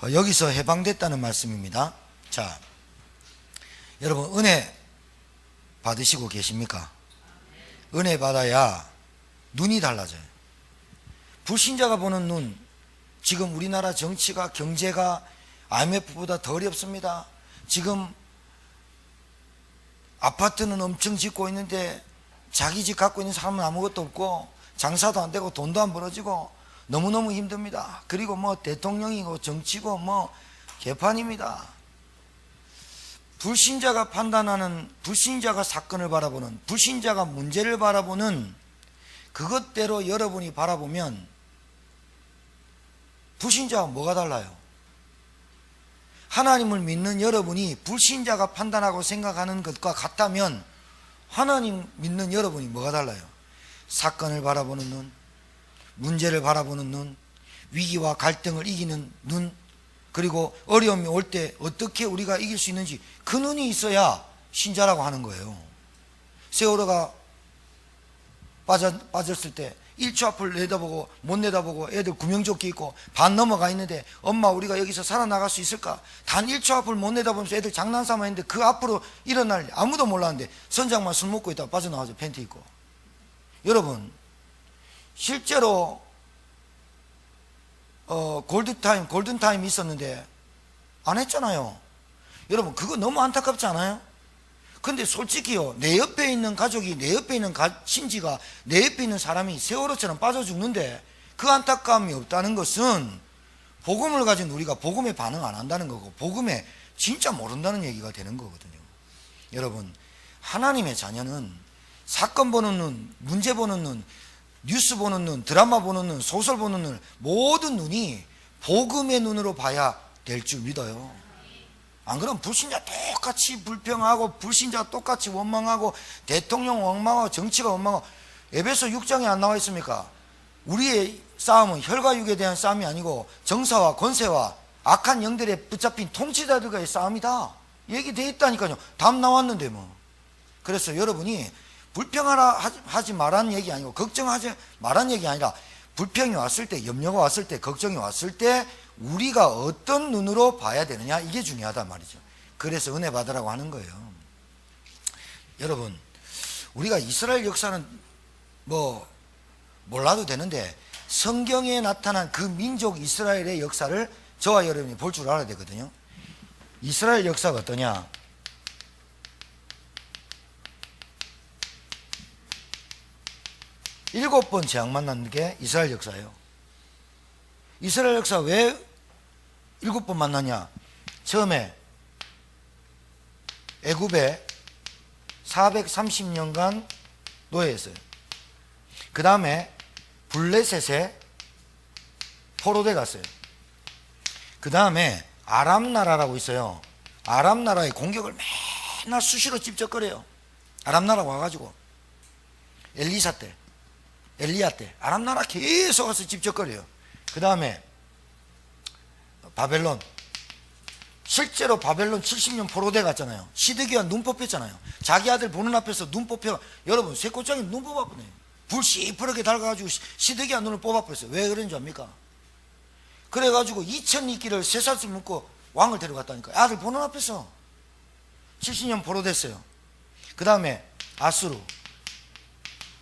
여기서 해방됐다는 말씀입니다. 자, 여러분 은혜 받으시고 계십니까? 은혜 받아야 눈이 달라져요. 불신자가 보는 눈, 지금 우리나라 정치가, 경제가 IMF보다 더 어렵습니다. 지금 아파트는 엄청 짓고 있는데 자기 집 갖고 있는 사람은 아무것도 없고 장사도 안 되고 돈도 안 벌어지고 너무너무 힘듭니다. 그리고 뭐 대통령이고 정치고 뭐 개판입니다. 불신자가 판단하는, 불신자가 사건을 바라보는, 불신자가 문제를 바라보는 그것대로 여러분이 바라보면 불신자와 뭐가 달라요? 하나님을 믿는 여러분이 불신자가 판단하고 생각하는 것과 같다면 하나님 믿는 여러분이 뭐가 달라요? 사건을 바라보는 눈, 문제를 바라보는 눈, 위기와 갈등을 이기는 눈, 그리고 어려움이 올 때 어떻게 우리가 이길 수 있는지 그 눈이 있어야 신자라고 하는 거예요. 세월호가 빠졌을 때 1초 앞을 내다보고 못 내다보고 애들 구명조끼 입고 반 넘어가 있는데 엄마 우리가 여기서 살아나갈 수 있을까? 단 1초 앞을 못 내다보면서 애들 장난삼아 했는데 그 앞으로 일어날 아무도 몰랐는데 선장만 술 먹고 있다가 빠져나와서 팬티 입고. 여러분 실제로 골든타임 있었는데 안 했잖아요. 여러분 그거 너무 안타깝지 않아요? 근데 솔직히요, 내 옆에 있는 가족이, 내 옆에 있는 친지가, 내 옆에 있는 사람이 세월호처럼 빠져 죽는데 그 안타까움이 없다는 것은 복음을 가진 우리가 복음에 반응 안 한다는 거고 복음에 진짜 모른다는 얘기가 되는 거거든요. 여러분 하나님의 자녀는 사건 보는 눈, 문제 보는 눈, 뉴스 보는 눈, 드라마 보는 눈, 소설 보는 눈, 모든 눈이 복음의 눈으로 봐야 될 줄 믿어요. 안 그러면 불신자 똑같이 불평하고 불신자 똑같이 원망하고 대통령 원망하고 정치가 원망하고. 에베소 6장에 안 나와 있습니까? 우리의 싸움은 혈과 육에 대한 싸움이 아니고 정사와 권세와 악한 영들에 붙잡힌 통치자들과의 싸움이다 얘기되어 있다니까요. 답 나왔는데 뭐. 그래서 여러분이 불평하라 하지 말라는 얘기 아니고 걱정하지 말라는 얘기 아니라 불평이 왔을 때, 염려가 왔을 때, 걱정이 왔을 때 우리가 어떤 눈으로 봐야 되느냐, 이게 중요하단 말이죠. 그래서 은혜 받으라고 하는 거예요. 여러분 우리가 이스라엘 역사는 뭐 몰라도 되는데 성경에 나타난 그 민족 이스라엘의 역사를 저와 여러분이 볼 줄 알아야 되거든요. 이스라엘 역사가 어떠냐? 일곱 번 재앙 만난 게 이스라엘 역사예요. 이스라엘 역사 왜 7번 만나냐? 처음에 애굽에 430년간 노예했어요. 그 다음에 블레셋에 포로돼 갔어요. 그 다음에 아람 나라라고 있어요. 아람 나라의 공격을 맨날 수시로 집적거려요. 아람 나라 와가지고 엘리야 때 아람 나라 계속 와서 집적거려요. 그 다음에 바벨론, 실제로 바벨론 70년 포로돼 갔잖아요. 시드기야 눈 뽑혔잖아요. 자기 아들 보는 앞에서 눈 뽑혀. 여러분 쇠꼬장이 눈 뽑아버려요. 불 시퍼렇게 달가가지고 시드기야 눈을 뽑아버렸어요. 왜 그런 줄 압니까? 그래가지고 2000이끼를 3살씩 묶고 왕을 데려갔다니까요. 아들 보는 앞에서 70년 포로됐어요. 그 다음에 아수르,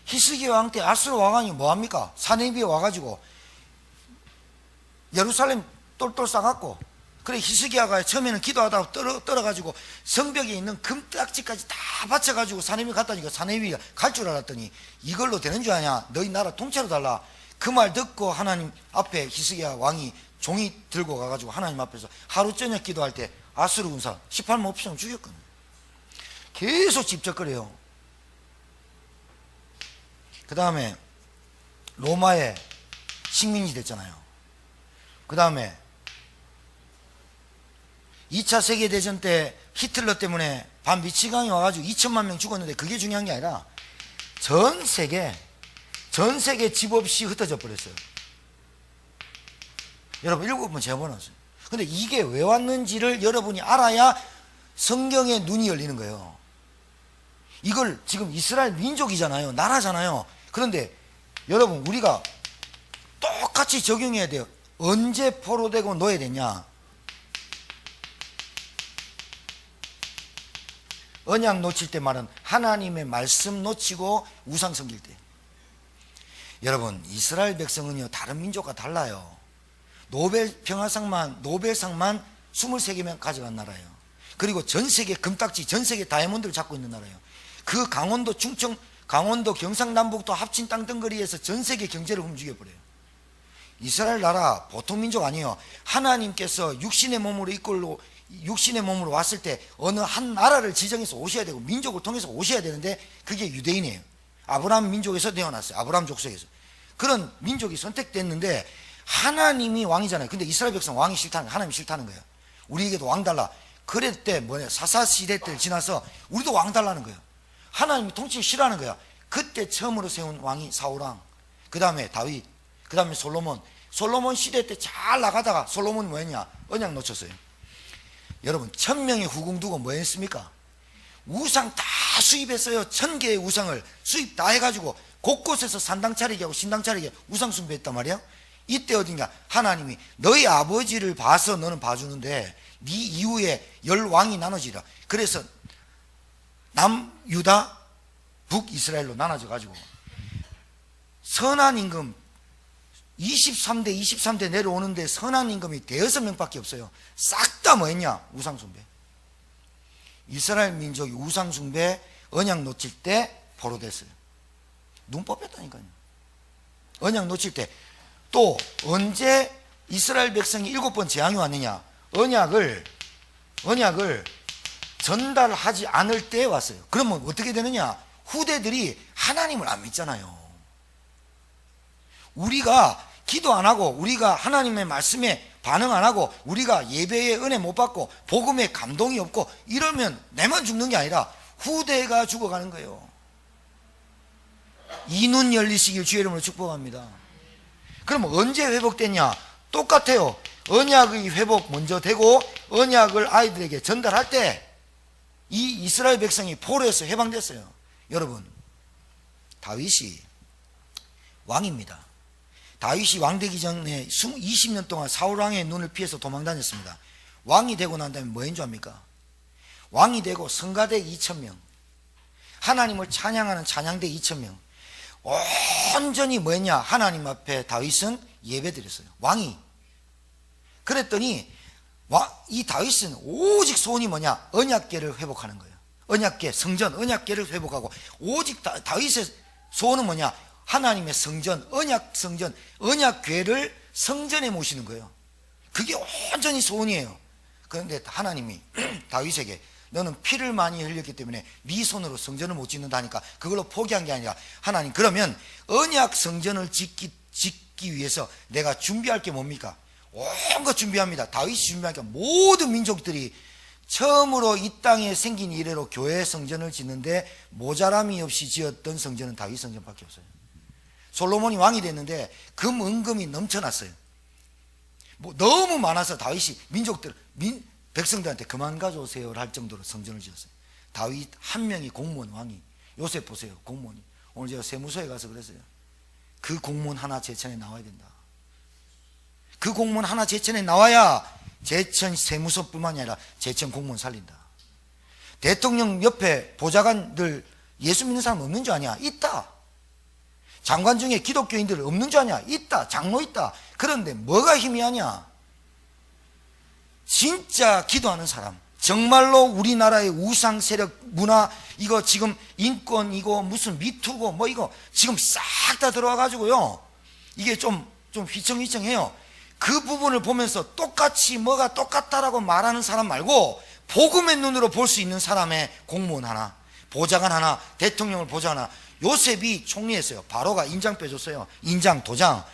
히스기야 왕 때 아수르 왕이 뭐합니까? 사네비에 와가지고 예루살렘 똘똘 싸갖고, 그래 히스기야가 처음에는 기도하다가 떨어가지고 성벽에 있는 금딱지까지 다 받쳐가지고 사네비 갔다니까. 사네비가 갈 줄 알았더니 이걸로 되는 줄 아냐? 너희 나라 통째로 달라. 그 말 듣고 하나님 앞에 히스기야 왕이 종이 들고 가가지고 하나님 앞에서 하루 저녁 기도할 때 아수르 군사 18만 5천 죽였거든요. 계속 집적거려요. 그 다음에 로마의 식민지 됐잖아요. 그 다음에 2차 세계대전 때 히틀러 때문에 반 미치광이 와가지고 2천만 명 죽었는데 그게 중요한 게 아니라 전 세계 집 없이 흩어져 버렸어요. 여러분 7번 재본했어요. 근데 이게 왜 왔는지를 여러분이 알아야 성경의 눈이 열리는 거예요. 이걸 지금 이스라엘 민족이잖아요. 나라잖아요. 그런데 여러분 우리가 똑같이 적용해야 돼요. 언제 포로되고 노예됐냐? 언약 놓칠 때 말은 하나님의 말씀 놓치고 우상 섬길 때. 여러분, 이스라엘 백성은요 다른 민족과 달라요. 노벨상만 23개명 가져간 나라예요. 그리고 전세계 금딱지, 전세계 다이아몬드를 잡고 있는 나라예요. 그 강원도 충청, 강원도 경상남북도 합친 땅덩어리에서 전세계 경제를 움직여버려요. 이스라엘 나라 보통 민족 아니에요. 하나님께서 육신의 몸으로 왔을 때 어느 한 나라를 지정해서 오셔야 되고 민족을 통해서 오셔야 되는데 그게 유대인이에요. 아브라함 민족에서 태어났어요. 아브라함 족속에서. 그런 민족이 선택됐는데 하나님이 왕이잖아요. 근데 이스라엘 백성 왕이 싫다는 거예요. 하나님이 싫다는 거예요. 우리에게도 왕 달라. 그럴 때 사사시대 때를 지나서 우리도 왕 달라는 거예요. 하나님이 통치를 싫어하는 거야. 그때 처음으로 세운 왕이 사울왕, 그 다음에 다윗, 그 다음에 솔로몬. 솔로몬 시대 때 잘 나가다가 솔로몬이 뭐였냐? 언약 놓쳤어요. 여러분, 1000명의 후궁 두고 뭐 했습니까? 우상 다 수입했어요. 1000개의 우상을 수입 다 해가지고 곳곳에서 산당 차리게 하고 신당 차리게 우상 숭배했단 말이야. 이때 어딘가 하나님이 너희 아버지를 봐서 너는 봐주는데 네 이후에 10왕이 나눠지라. 그래서 남유다 북이스라엘로 나눠져 가지고 선한 임금 23대 내려오는데 선한 임금이 6명밖에 없어요. 싹 다 뭐했냐? 우상숭배. 이스라엘 민족이 우상숭배 언약 놓칠 때 포로됐어요. 눈 뽑혔다니까요. 언약 놓칠 때. 또 언제 이스라엘 백성이 7번 재앙이 왔느냐? 언약을 전달하지 않을 때 왔어요. 그러면 어떻게 되느냐? 후대들이 하나님을 안 믿잖아요. 우리가 기도 안 하고, 우리가 하나님의 말씀에 반응 안 하고, 우리가 예배의 은혜 못 받고, 복음에 감동이 없고, 이러면 내만 죽는 게 아니라 후대가 죽어가는 거예요. 이 눈 열리시길 주의 이름으로 축복합니다. 그럼 언제 회복됐냐? 똑같아요. 언약의 회복 먼저 되고 언약을 아이들에게 전달할 때 이 이스라엘 백성이 포로에서 해방됐어요. 여러분, 다윗이 왕입니다. 다윗이 왕 되기 전에 20년 동안 사울왕의 눈을 피해서 도망다녔습니다. 왕이 되고 난 다음에 뭐 한 줄 압니까? 왕이 되고 성가대 2000명, 하나님을 찬양하는 찬양대 2000명, 온전히 뭐 했냐? 하나님 앞에 다윗은 예배 드렸어요. 왕이. 그랬더니 이 다윗은 오직 소원이 뭐냐? 언약궤를 회복하는 거예요. 언약궤, 성전, 언약궤를 회복하고, 오직 다윗의 소원은 뭐냐? 하나님의 성전, 언약 성전, 언약궤를 성전에 모시는 거예요. 그게 온전히 소원이에요. 그런데 하나님이 다윗에게 너는 피를 많이 흘렸기 때문에 네 손으로 성전을 못 짓는다니까 그걸로 포기한 게 아니라, 하나님 그러면 언약 성전을 짓기 위해서 내가 준비할 게 뭡니까? 온 것 준비합니다. 다윗이 준비하니까 모든 민족들이 처음으로 이 땅에 생긴 이래로 교회 성전을 짓는데 모자람이 없이 지었던 성전은 다윗 성전밖에 없어요. 솔로몬이 왕이 됐는데 금, 은금이 넘쳐났어요. 너무 많아서 다윗이 백성들한테 그만 가져오세요 할 정도로 성전을 지었어요. 다윗 한 명이 공무원 왕이. 요셉 보세요, 공무원이. 오늘 제가 세무서에 가서 그랬어요. 그 공무원 하나 제천에 나와야 된다. 그 공무원 하나 제천에 나와야 제천 세무서뿐만이 아니라 제천 공무원 살린다. 대통령 옆에 보좌관들 예수 믿는 사람 없는 줄 아냐? 있다. 장관 중에 기독교인들 없는 줄 아냐? 있다. 장로 있다. 그런데 뭐가 희미하냐? 진짜 기도하는 사람, 정말로 우리나라의 우상 세력 문화, 이거 지금 인권, 이거 무슨 미투고 뭐 이거 지금 싹 다 들어와 가지고요, 이게 좀 휘청휘청해요. 그 부분을 보면서 똑같이 뭐가 똑같다라고 말하는 사람 말고 복음의 눈으로 볼 수 있는 사람의 공무원 하나, 보좌관 하나, 대통령을 보좌하나. 요셉이 총리했어요. 바로가 인장 빼줬어요. 인장, 도장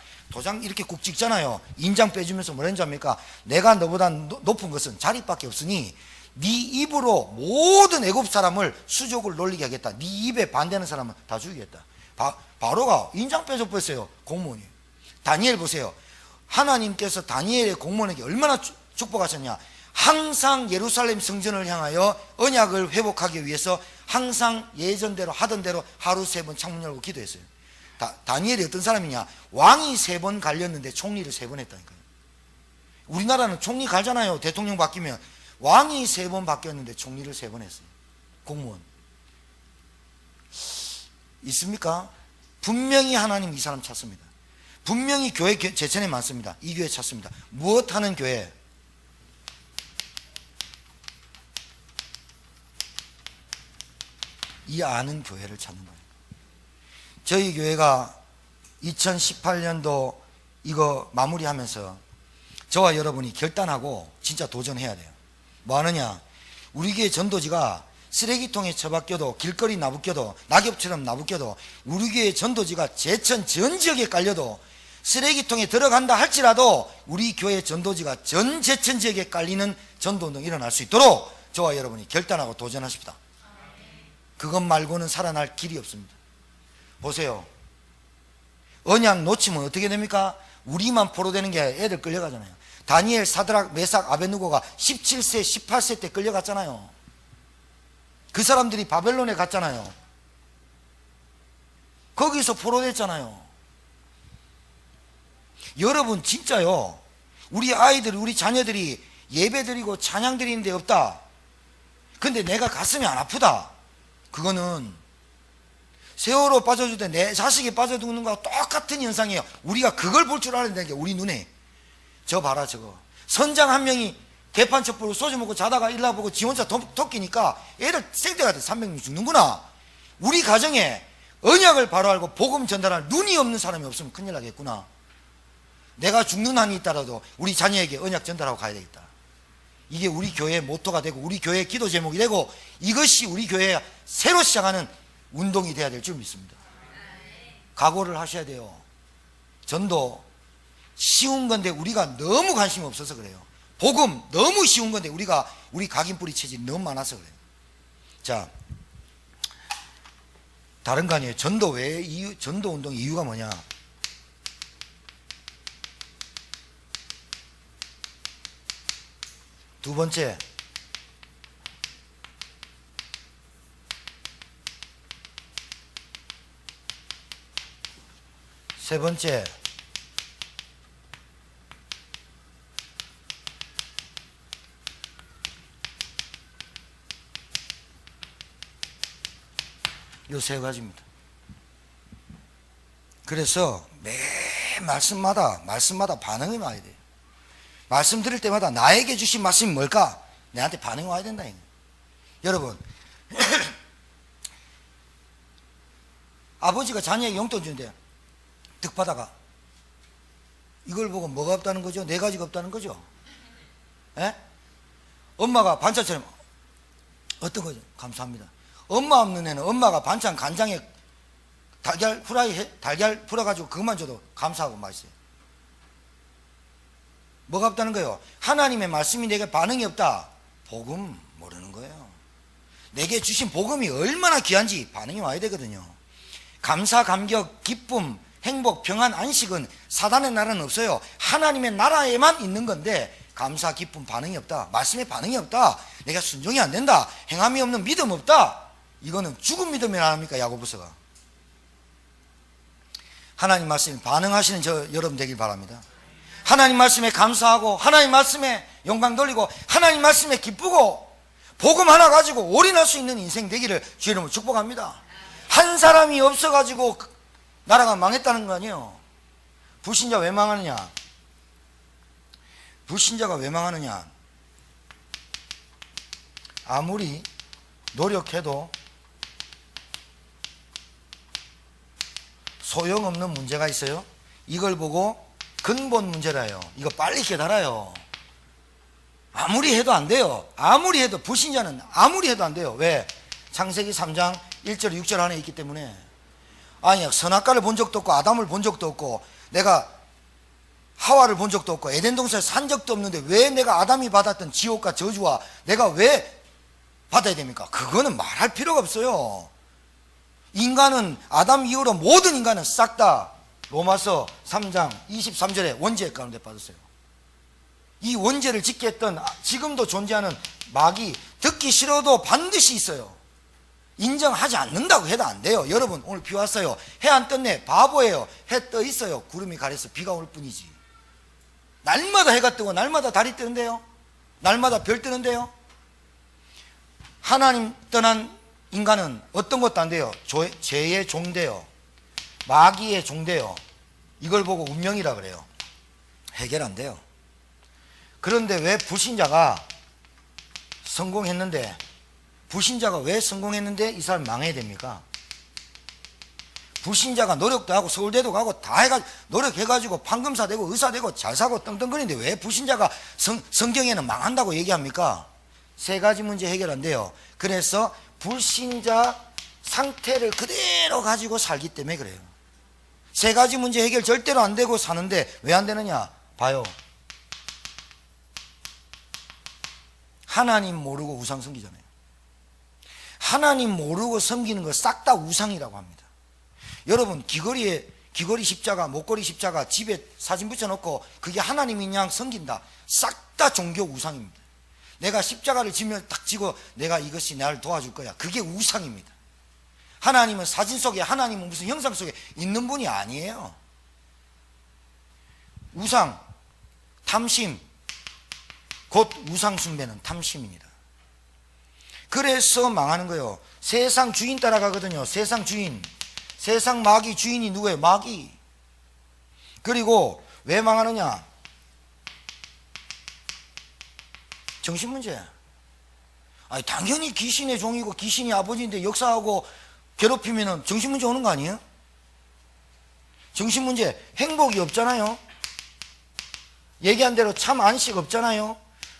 이렇게 국 찍잖아요. 인장 빼주면서 뭐라는 줄 압니까? 내가 너보다 높은 것은 자리밖에 없으니 네 입으로 모든 애굽 사람을 수족을 놀리게 하겠다. 네 입에 반대하는 사람은 다 죽이겠다. 바로가 인장 빼줘버렸어요. 공무원이. 다니엘 보세요. 하나님께서 다니엘의 공무원에게 얼마나 축복하셨냐. 항상 예루살렘 성전을 향하여 언약을 회복하기 위해서 항상 예전대로 하던 대로 하루 3번 창문 열고 기도했어요. 다니엘이 어떤 사람이냐? 왕이 3번 갈렸는데 총리를 3번 했다니까요. 우리나라는 총리 갈잖아요. 대통령 바뀌면. 왕이 3번 바뀌었는데 총리를 3번 했어요. 공무원 있습니까? 분명히 하나님 이 사람 찾습니다. 분명히 교회 제천에 많습니다. 이 교회 찾습니다. 무엇 하는 교회? 이 아는 교회를 찾는 거예요. 저희 교회가 2018년도 이거 마무리하면서 저와 여러분이 결단하고 진짜 도전해야 돼요. 뭐 하느냐? 우리 교회 전도지가 쓰레기통에 처박혀도 길거리 나부껴도 낙엽처럼 나부껴도 우리 교회 전도지가 제천 전 지역에 깔려도 쓰레기통에 들어간다 할지라도 우리 교회 전도지가 전 제천 지역에 깔리는 전도운동이 일어날 수 있도록 저와 여러분이 결단하고 도전하십시다. 그것 말고는 살아날 길이 없습니다. 보세요. 언약 놓치면 어떻게 됩니까? 우리만 포로되는 게 아니라 애들 끌려가잖아요. 다니엘, 사드락, 메삭, 아벳느고가 17세, 18세 때 끌려갔잖아요. 그 사람들이 바벨론에 갔잖아요. 거기서 포로됐잖아요. 여러분 진짜요, 우리 아이들, 우리 자녀들이 예배 드리고 찬양 드리는 데 없다. 근데 내가 가슴이 안 아프다. 그거는 세월호 빠져줄 때 내 자식이 빠져드는 거와 똑같은 현상이에요. 우리가 그걸 볼 줄 알아야 되는 게 우리 눈에. 저 봐라 저거. 선장 한 명이 개판 첩보로 소주 먹고 자다가 일어나보고 지 혼자 토끼니까 애들 생대가 돼 300명 죽는구나. 우리 가정에 언약을 바로 알고 복음 전달할 눈이 없는 사람이 없으면 큰일 나겠구나. 내가 죽는 한이 있더라도 우리 자녀에게 언약 전달하고 가야 되겠다. 이게 우리 교회의 모토가 되고 우리 교회의 기도 제목이 되고 이것이 우리 교회가 새로 시작하는 운동이 돼야 될 줄 믿습니다. 각오를 하셔야 돼요. 전도 쉬운 건데 우리가 너무 관심이 없어서 그래요. 복음 너무 쉬운 건데 우리 각인뿌리 체질이 너무 많아서 그래요. 자, 다른 거 아니에요. 전도 외에 전도 운동 이유가 뭐냐? 두 번째, 세 번째, 요 세 가지입니다. 그래서 매 말씀마다 반응이 와야 돼요. 말씀 드릴 때마다 나에게 주신 말씀이 뭘까? 내한테 반응이 와야 된다. 여러분 아버지가 자녀에게 용돈 주는데 득받아가 이걸 보고 뭐가 없다는 거죠? 네 가지가 없다는 거죠? 에? 엄마가 반찬처럼 어떤 거죠? 감사합니다. 엄마 없는 애는 엄마가 반찬 간장에 달걀 풀어가지고 그것만 줘도 감사하고 맛있어요. 뭐가 없다는 거예요? 하나님의 말씀이 내게 반응이 없다. 복음 모르는 거예요. 내게 주신 복음이 얼마나 귀한지 반응이 와야 되거든요. 감사, 감격, 기쁨, 행복, 평안, 안식은 사단의 나라는 없어요. 하나님의 나라에만 있는 건데 감사, 기쁨, 반응이 없다. 말씀에 반응이 없다. 내가 순종이 안 된다. 행함이 없는 믿음 없다. 이거는 죽은 믿음이 아닙니까? 야고보서가. 하나님 말씀에 반응하시는 저 여러분 되길 바랍니다. 하나님 말씀에 감사하고 하나님 말씀에 영광 돌리고 하나님 말씀에 기쁘고 복음 하나 가지고 올인할 수 있는 인생 되기를 주의 이름으로 축복합니다. 한 사람이 없어가지고 나라가 망했다는 거 아니에요. 불신자 왜 망하느냐? 불신자가 왜 망하느냐? 아무리 노력해도 소용없는 문제가 있어요. 이걸 보고 근본 문제라요. 이거 빨리 깨달아요. 아무리 해도 안 돼요. 아무리 해도 불신자는 아무리 해도 안 돼요. 왜? 창세기 3장 1절 6절 안에 있기 때문에. 아니 선악과를 본 적도 없고 아담을 본 적도 없고 내가 하와를 본 적도 없고 에덴 동산에 산 적도 없는데 왜 내가 아담이 받았던 지옥과 저주와 내가 왜 받아야 됩니까? 그거는 말할 필요가 없어요. 인간은 아담 이후로 모든 인간은 싹 다 로마서 3장 23절에 원죄 가운데 빠졌어요. 이 원죄를 짓게 했던 지금도 존재하는 마귀 듣기 싫어도 반드시 있어요. 인정하지 않는다고 해도 안 돼요. 여러분 오늘 비 왔어요. 해 안 떴네. 바보예요. 해 떠 있어요. 구름이 가려서 비가 올 뿐이지. 날마다 해가 뜨고 날마다 달이 뜨는데요. 날마다 별 뜨는데요. 하나님 떠난 인간은 어떤 것도 안 돼요. 죄의 종돼요. 마귀의 종돼요. 이걸 보고 운명이라 그래요. 해결 안 돼요. 그런데 왜 불신자가 성공했는데, 불신자가 왜 성공했는데 이 사람이 망해야 됩니까? 불신자가 노력도 하고 서울대도 가고 다 해가지고 노력해가지고 판검사 되고 의사 되고 잘 사고 떵떵거리는데 왜 불신자가 성경에는 망한다고 얘기합니까? 세 가지 문제 해결 안 돼요. 그래서 불신자 상태를 그대로 가지고 살기 때문에 그래요. 세 가지 문제 해결 절대로 안 되고 사는데 왜 안 되느냐? 봐요. 하나님 모르고 우상 섬기잖아요. 하나님 모르고 섬기는 거 싹 다 우상이라고 합니다. 여러분, 귀걸이 십자가, 목걸이 십자가 집에 사진 붙여놓고 그게 하나님인 양 섬긴다. 싹 다 종교 우상입니다. 내가 십자가를 지면 딱 지고 내가 이것이 나를 도와줄 거야. 그게 우상입니다. 하나님은 사진 속에, 하나님은 무슨 형상 속에 있는 분이 아니에요. 우상, 탐심, 곧 우상 숭배는 탐심입니다. 그래서 망하는 거예요. 세상 주인 따라가거든요. 세상 주인. 세상 마귀 주인이 누구예요? 마귀. 그리고 왜 망하느냐? 정신문제. 아니, 당연히 귀신의 종이고 귀신이 아버지인데 역사하고 괴롭히면 정신문제 오는 거 아니에요? 정신문제. 행복이 없잖아요. 얘기한 대로 참 안식 없잖아요.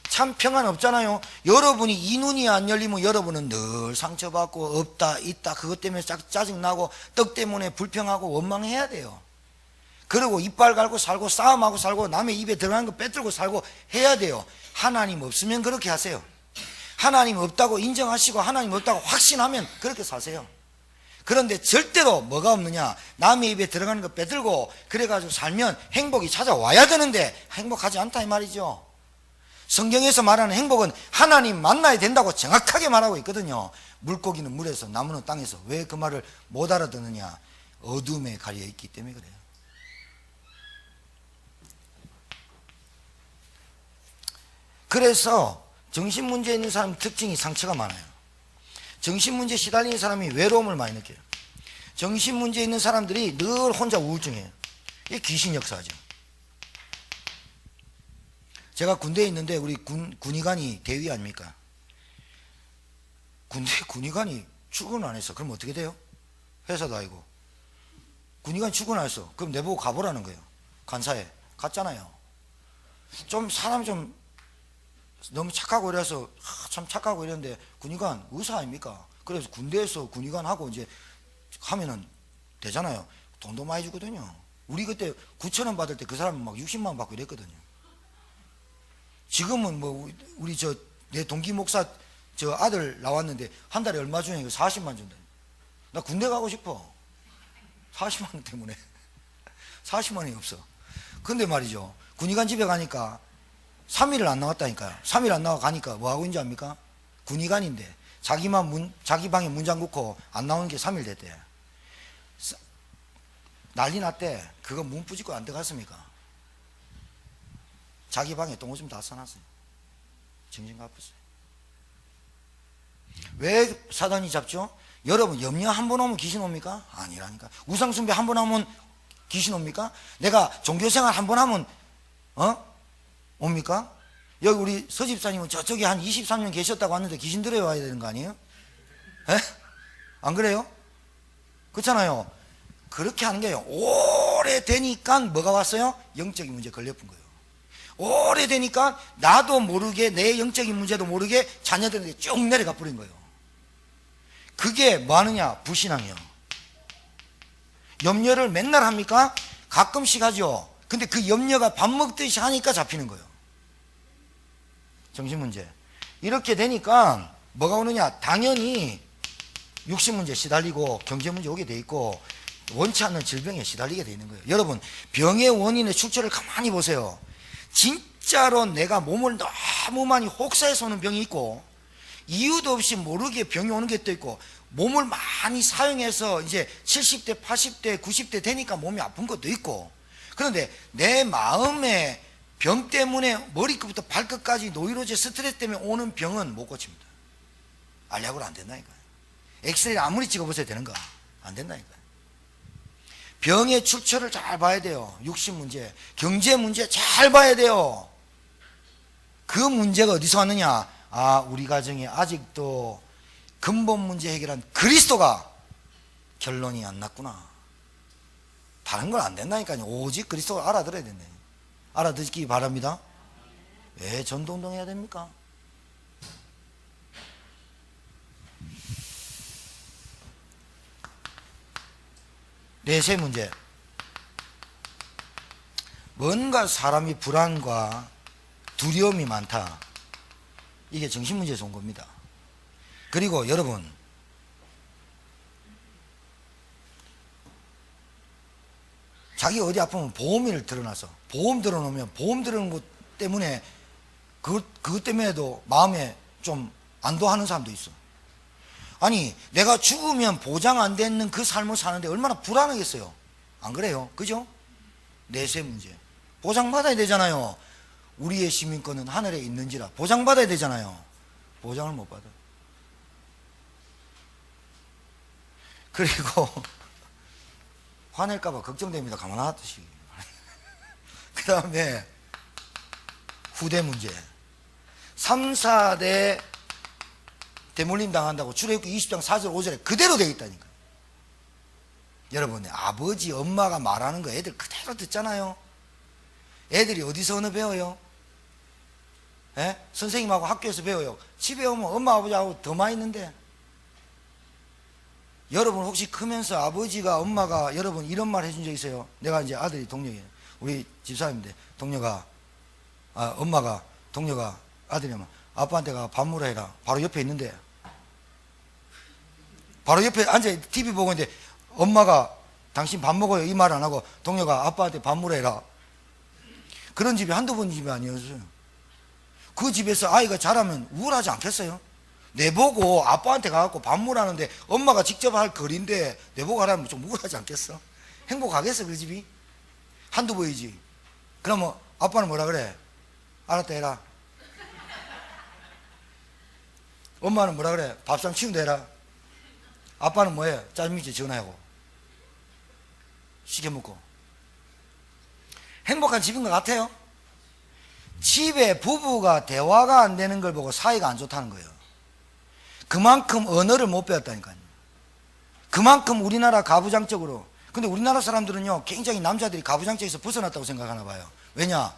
참 평안 없잖아요. 여러분이 이 눈이 안 열리면 여러분은 늘 상처받고 없다 있다 그것 때문에 짜증나고 떡 때문에 불평하고 원망해야 돼요. 그리고 이빨 갈고 살고 싸움하고 살고 남의 입에 들어가는 거 빼들고 살고 해야 돼요. 하나님 없으면 그렇게 하세요. 하나님 없다고 인정하시고 하나님 없다고 확신하면 그렇게 사세요. 그런데 절대로 뭐가 없느냐? 남의 입에 들어가는 거 빼들고 그래가지고 살면 행복이 찾아와야 되는데 행복하지 않다 이 말이죠. 성경에서 말하는 행복은 하나님 만나야 된다고 정확하게 말하고 있거든요. 물고기는 물에서 나무는 땅에서. 왜 그 말을 못 알아듣느냐? 어둠에 가려 있기 때문에 그래요. 그래서 정신문제 있는 사람 특징이 상처가 많아요. 정신문제 시달리는 사람이 외로움을 많이 느껴요. 정신문제 있는 사람들이 늘 혼자 우울증이에요. 이게 귀신 역사죠. 제가 군대에 있는데 우리 군의관이 대위 아닙니까? 군의관이 출근 안 했어. 그럼 어떻게 돼요? 회사도 아니고. 군의관 출근 안 했어. 그럼 내보고 가보라는 거예요. 간사에. 갔잖아요. 좀 사람이 좀 너무 착하고 이래서 참 착하고 이랬는데 군의관 의사 아닙니까? 그래서 군대에서 군의관 하고 이제 하면은 되잖아요. 돈도 많이 주거든요. 우리 그때 9,000원 받을 때 그 사람은 막 60만 원 받고 이랬거든요. 지금은 뭐 우리 내 동기 목사 저 아들 나왔는데 한 달에 얼마 주냐? 이거 40만 준다. 나 군대 가고 싶어. 40만 원 때문에. 40만 원이 없어. 근데 말이죠. 군의관 집에 가니까 3일을 안 나왔다니까요. 3일 안 나와 가니까 뭐 하고 있는지 압니까? 군의관인데 자기 방에 문 잠그고 안 나오는 게 3일 됐대. 난리 났대. 그거 문 부직고 안 들어갔습니까? 자기 방에 똥오줌 다 싸놨어요. 정신가 아팠어요. 왜 사단이 잡죠? 여러분, 염려 한 번 오면 귀신 옵니까? 아니라니까. 우상숭배 한 번 하면 귀신 옵니까? 내가 종교생활 한 번 하면 옵니까? 여기 우리 서집사님은 저쪽에 한 23년 계셨다고 왔는데 귀신 들어와야 되는 거 아니에요? 에? 안 그래요? 그렇잖아요. 그렇게 하는 거예요. 오래되니까 뭐가 왔어요? 영적인 문제 걸려본 거예요. 오래되니까 나도 모르게 내 영적인 문제도 모르게 자녀들에게 쭉 내려가 버린 거예요. 그게 뭐 하느냐? 불신앙이요. 염려를 맨날 합니까? 가끔씩 하죠. 근데 그 염려가 밥 먹듯이 하니까 잡히는 거예요. 정신문제. 이렇게 되니까 뭐가 오느냐? 당연히 육신문제 시달리고 경제문제 오게 돼 있고 원치 않는 질병에 시달리게 돼 있는 거예요. 여러분, 병의 원인의 출처를 가만히 보세요. 진짜로 내가 몸을 너무 많이 혹사해서 오는 병이 있고 이유도 없이 모르게 병이 오는 게 또 있고 몸을 많이 사용해서 이제 70대, 80대, 90대 되니까 몸이 아픈 것도 있고 그런데 내 마음의 병 때문에 머리끝부터 발끝까지 노이로제 스트레스 때문에 오는 병은 못 고칩니다. 알약으로 안 된다니까. 엑스레이를 아무리 찍어보셔야 되는가? 안 된다니까. 병의 출처를 잘 봐야 돼요. 육신 문제, 경제 문제 잘 봐야 돼요. 그 문제가 어디서 왔느냐? 아, 우리 가정에 아직도 근본 문제 해결한 그리스도가 결론이 안 났구나. 다른 건 안 된다니까요. 오직 그리스도를 알아들어야 된다. 알아듣기 바랍니다. 왜 전도운동 해야 됩니까? 넷째 문제. 뭔가 사람이 불안과 두려움이 많다. 이게 정신문제에서 온 겁니다. 그리고 여러분, 자기 어디 아프면 보험을 들어놔서 보험 들어놓으면 보험 들어놓은 것 때문에 그것 때문에도 마음에 좀 안도하는 사람도 있어. 아니, 내가 죽으면 보장 안 되는 그 삶을 사는데 얼마나 불안하겠어요. 안 그래요? 그죠? 넷째 문제. 보장받아야 되잖아요. 우리의 시민권은 하늘에 있는지라 보장받아야 되잖아요. 보장을 못 받아. 그리고 화낼까봐 걱정됩니다. 가만 놔두시기. 그 다음에 후대 문제. 3, 4대 대물림 당한다고 출애굽기 20장 4절 5절에 그대로 되어 있다니까. 여러분, 아버지 엄마가 말하는 거 애들 그대로 듣잖아요. 애들이 어디서 어느 배워요? 예? 선생님하고 학교에서 배워요. 집에 오면 엄마 아버지하고 더 많이 있는데. 여러분 혹시 크면서 아버지가 엄마가 여러분 이런 말 해준 적 있어요? 내가 이제 아들이 동료예요. 우리 집사님인데 동료가 엄마가 동료가 아들이면 아빠한테 가 밥 먹으라 해라. 바로 옆에 있는데 바로 옆에 앉아 TV 보고 있는데 엄마가 당신 밥 먹어요 이 말 안 하고 동료가 아빠한테 밥 먹으라 해라. 그런 집이 한두 번 집이 아니었어요. 그 집에서 아이가 자라면 우울하지 않겠어요? 내보고 아빠한테 가갖고 밥 먹으라는데 엄마가 직접 할 거리인데 내보고 하라면 좀 우울하지 않겠어? 행복하겠어 그 집이? 한두 번이지. 그러면 아빠는 뭐라 그래? 알았다 해라. 엄마는 뭐라 그래? 밥상 치운다 해라. 아빠는 뭐해? 짜장면집 전화하고 시켜먹고. 행복한 집인 것 같아요? 집에 부부가 대화가 안 되는 걸 보고 사이가 안 좋다는 거예요. 그만큼 언어를 못 배웠다니까요. 그만큼 우리나라 가부장적으로. 근데 우리나라 사람들은요 굉장히 남자들이 가부장적에서 벗어났다고 생각하나 봐요. 왜냐?